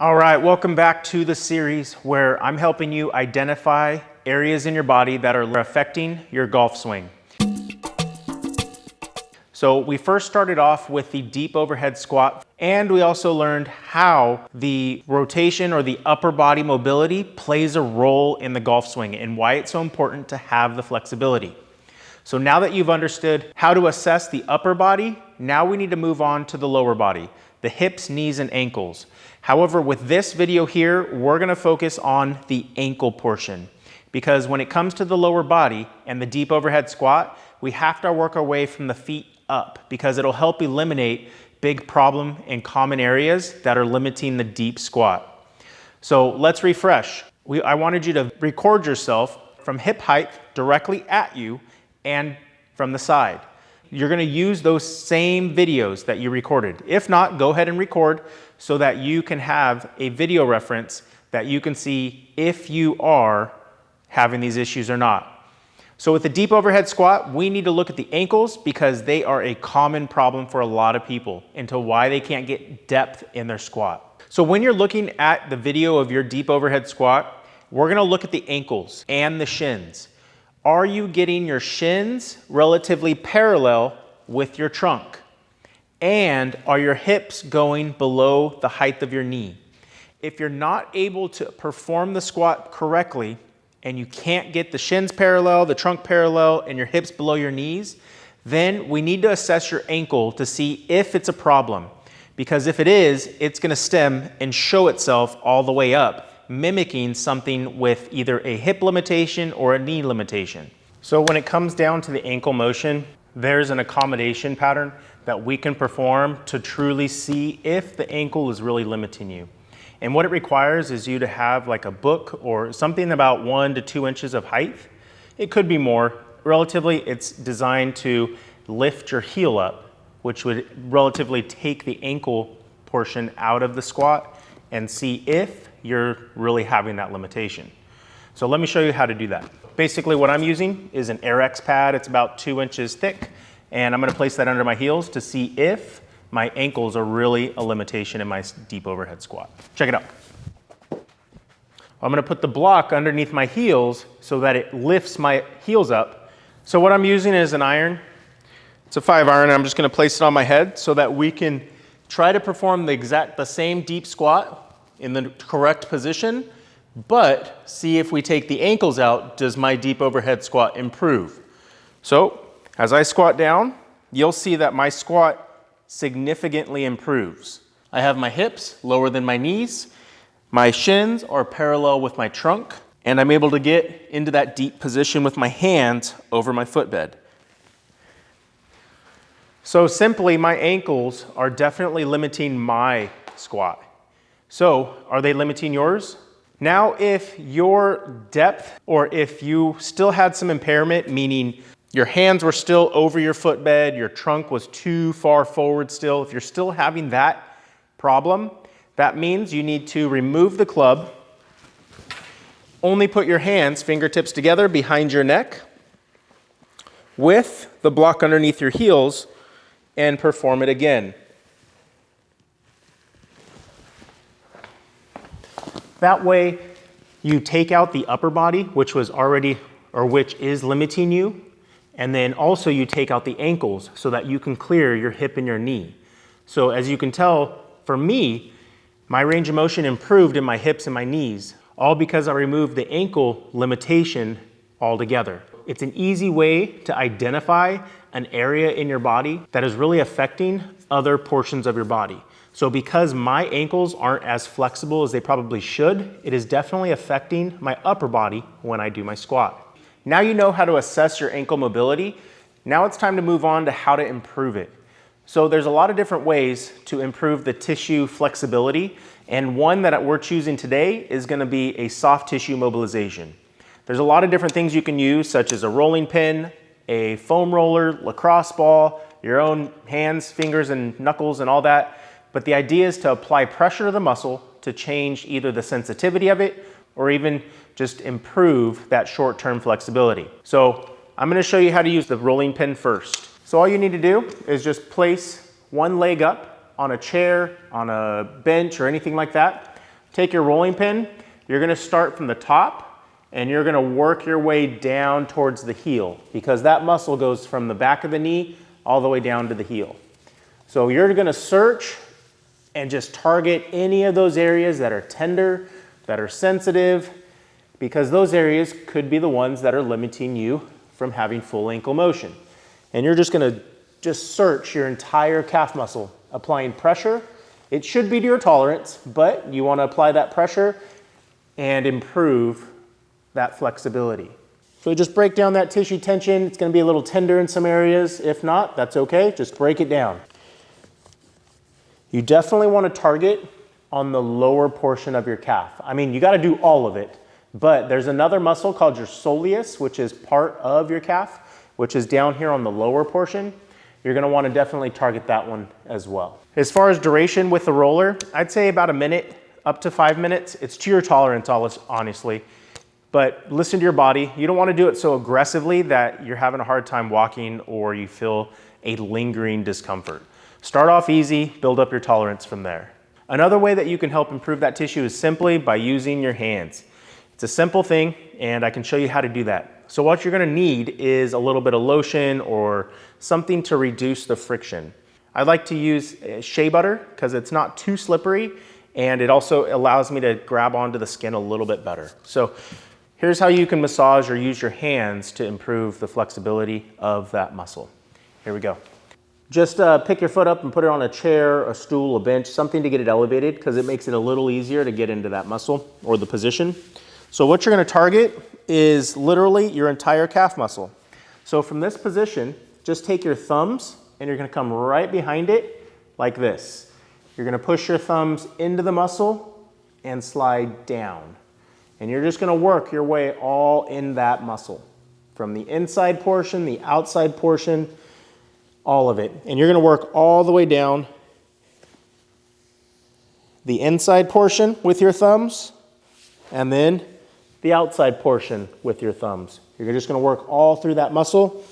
All right, welcome back to the series where I'm helping you identify areas in your body that are affecting your golf swing. So we first started off with the deep overhead squat, and we also learned how the rotation or the upper body mobility plays a role in the golf swing and why it's so important to have the flexibility. So now that you've understood how to assess the upper body, now we need to move on to the lower body, the hips, knees, and ankles. However, with this video here, we're gonna focus on the ankle portion, because when it comes to the lower body and the deep overhead squat, we have to work our way from the feet up because it'll help eliminate big problem and common areas that are limiting the deep squat. So let's refresh. I wanted you to record yourself from hip height directly at you and from the side. You're gonna use those same videos that you recorded. If not, go ahead and record so that you can have a video reference that you can see if you are having these issues or not. So with the deep overhead squat, we need to look at the ankles because they are a common problem for a lot of people into why they can't get depth in their squat. So when you're looking at the video of your deep overhead squat, we're gonna look at the ankles and the shins. Are you getting your shins relatively parallel with your trunk? And are your hips going below the height of your knee? If you're not able to perform the squat correctly and you can't get the shins parallel, the trunk parallel, and your hips below your knees, then we need to assess your ankle to see if it's a problem. Because if it is, it's gonna stem and show itself all the way up, mimicking something with either a hip limitation or a knee limitation. So when it comes down to the ankle motion, there's an accommodation pattern that we can perform to truly see if the ankle is really limiting you. And what it requires is you to have like a book or something about 1 to 2 inches of height. It could be more. Relatively, it's designed to lift your heel up, which would relatively take the ankle portion out of the squat and see if you're really having that limitation. So let me show you how to do that. Basically what I'm using is an AirX pad. It's about 2 inches thick, and I'm gonna place that under my heels to see if my ankles are really a limitation in my deep overhead squat. Check it out. I'm gonna put the block underneath my heels so that it lifts my heels up. So what I'm using is an iron. It's a 5-iron, and I'm just gonna place it on my head so that we can try to perform the same deep squat in the correct position, but see if we take the ankles out, does my deep overhead squat improve? So as I squat down, you'll see that my squat significantly improves. I have my hips lower than my knees, my shins are parallel with my trunk, and I'm able to get into that deep position with my hands over my footbed. So simply, my ankles are definitely limiting my squat. So are they limiting yours? Now, if your depth, or if you still had some impairment, meaning your hands were still over your footbed, your trunk was too far forward still, if you're still having that problem, that means you need to remove the club, only put your hands, fingertips together behind your neck with the block underneath your heels and perform it again. That way, you take out the upper body, which is limiting you, and then also you take out the ankles so that you can clear your hip and your knee. So as you can tell, for me, my range of motion improved in my hips and my knees, all because I removed the ankle limitation altogether. It's an easy way to identify an area in your body that is really affecting other portions of your body. So because my ankles aren't as flexible as they probably should, it is definitely affecting my upper body when I do my squat. Now you know how to assess your ankle mobility. Now it's time to move on to how to improve it. So there's a lot of different ways to improve the tissue flexibility, and one that we're choosing today is gonna be a soft tissue mobilization. There's a lot of different things you can use, such as a rolling pin, a foam roller, lacrosse ball, your own hands, fingers, and knuckles and all that. But the idea is to apply pressure to the muscle to change either the sensitivity of it or even just improve that short-term flexibility. So I'm gonna show you how to use the rolling pin first. So all you need to do is just place one leg up on a chair, on a bench, or anything like that. Take your rolling pin, you're gonna start from the top and you're gonna work your way down towards the heel because that muscle goes from the back of the knee all the way down to the heel. So you're gonna search and just target any of those areas that are tender, that are sensitive, because those areas could be the ones that are limiting you from having full ankle motion. And you're just gonna search your entire calf muscle, applying pressure. It should be to your tolerance, but you wanna apply that pressure and improve that flexibility. So just break down that tissue tension. It's gonna be a little tender in some areas. If not, that's okay, just break it down. You definitely wanna target on the lower portion of your calf. I mean, you gotta do all of it, but there's another muscle called your soleus, which is part of your calf, which is down here on the lower portion. You're gonna wanna definitely target that one as well. As far as duration with the roller, I'd say about a minute, up to 5 minutes. It's to your tolerance, honestly. But listen to your body. You don't wanna do it so aggressively that you're having a hard time walking or you feel a lingering discomfort. Start off easy, build up your tolerance from there. Another way that you can help improve that tissue is simply by using your hands. It's a simple thing, and I can show you how to do that. So what you're gonna need is a little bit of lotion or something to reduce the friction. I like to use shea butter because it's not too slippery, and it also allows me to grab onto the skin a little bit better. So here's how you can massage or use your hands to improve the flexibility of that muscle. Here we go. Just pick your foot up and put it on a chair, a stool, a bench, something to get it elevated because it makes it a little easier to get into that muscle or the position. So what you're gonna target is literally your entire calf muscle. So from this position, just take your thumbs and you're gonna come right behind it like this. You're gonna push your thumbs into the muscle and slide down. And you're just gonna work your way all in that muscle. From the inside portion, the outside portion, all of it. And you're gonna work all the way down the inside portion with your thumbs and then the outside portion with your thumbs. You're just gonna work all through that muscle.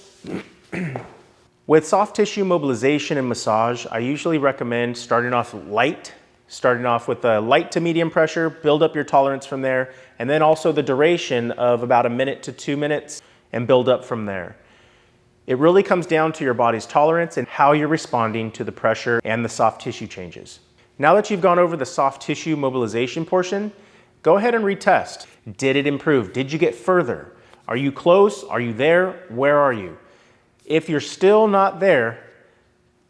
With soft tissue mobilization and massage, I usually recommend starting off light, starting off with a light to medium pressure, build up your tolerance from there, and then also the duration of about 1 minute to 2 minutes and build up from there. It really comes down to your body's tolerance and how you're responding to the pressure and the soft tissue changes. Now that you've gone over the soft tissue mobilization portion, go ahead and retest. Did it improve? Did you get further? Are you close? Are you there? Where are you? If you're still not there,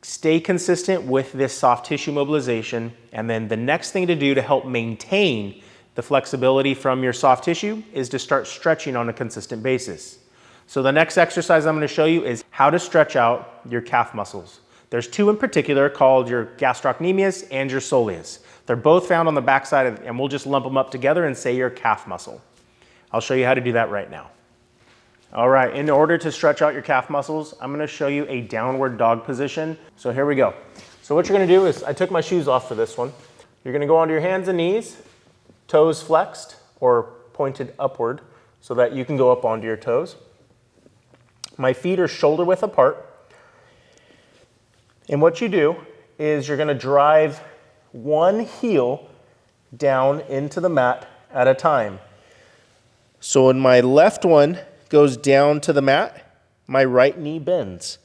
stay consistent with this soft tissue mobilization, and then the next thing to do to help maintain the flexibility from your soft tissue is to start stretching on a consistent basis. So the next exercise I'm going to show you is how to stretch out your calf muscles. There's two in particular called your gastrocnemius and your soleus. They're both found on the backside of, and we'll just lump them up together and say your calf muscle. I'll show you how to do that right now. All right, in order to stretch out your calf muscles, I'm gonna show you a downward dog position. So here we go. So what you're gonna do is, I took my shoes off for this one. You're gonna go onto your hands and knees, toes flexed or pointed upward so that you can go up onto your toes. My feet are shoulder width apart. And what you do is you're gonna drive one heel down into the mat at a time. So when my left one goes down to the mat, my right knee bends.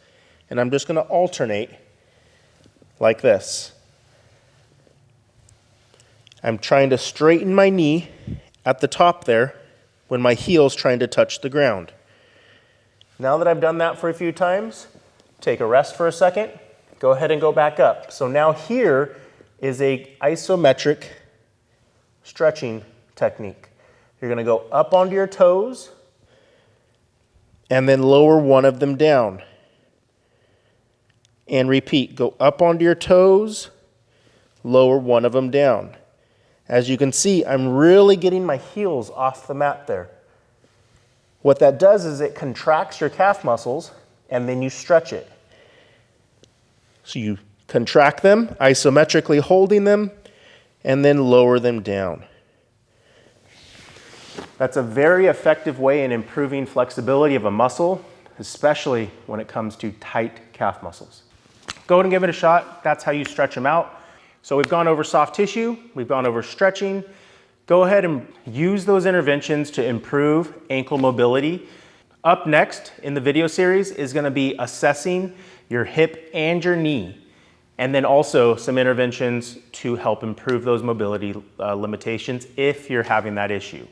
And I'm just gonna alternate like this. I'm trying to straighten my knee at the top there when my heel's trying to touch the ground. Now that I've done that for a few times, take a rest for a second, go ahead and go back up. So now here is a isometric stretching technique. You're gonna go up onto your toes and then lower one of them down. And repeat, go up onto your toes, lower one of them down. As you can see, I'm really getting my heels off the mat there. What that does is it contracts your calf muscles and then you stretch it. So you contract them, isometrically holding them, and then lower them down. That's a very effective way in improving flexibility of a muscle, especially when it comes to tight calf muscles. Go ahead and give it a shot. That's how you stretch them out. So we've gone over soft tissue, we've gone over stretching, Go ahead and use those interventions to improve ankle mobility. Up next in the video series is going to be assessing your hip and your knee, and then also some interventions to help improve those mobility limitations if you're having that issue.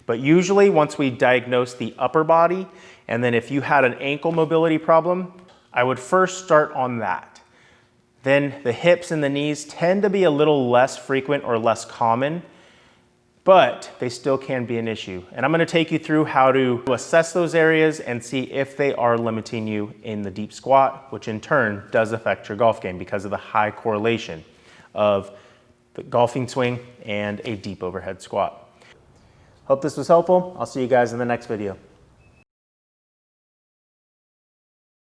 But usually once we diagnose the upper body, and then if you had an ankle mobility problem, I would first start on that. Then the hips and the knees tend to be a little less frequent or less common, but they still can be an issue. And I'm going to take you through how to assess those areas and see if they are limiting you in the deep squat, which in turn does affect your golf game because of the high correlation of the golfing swing and a deep overhead squat. Hope this was helpful. I'll see you guys in the next video.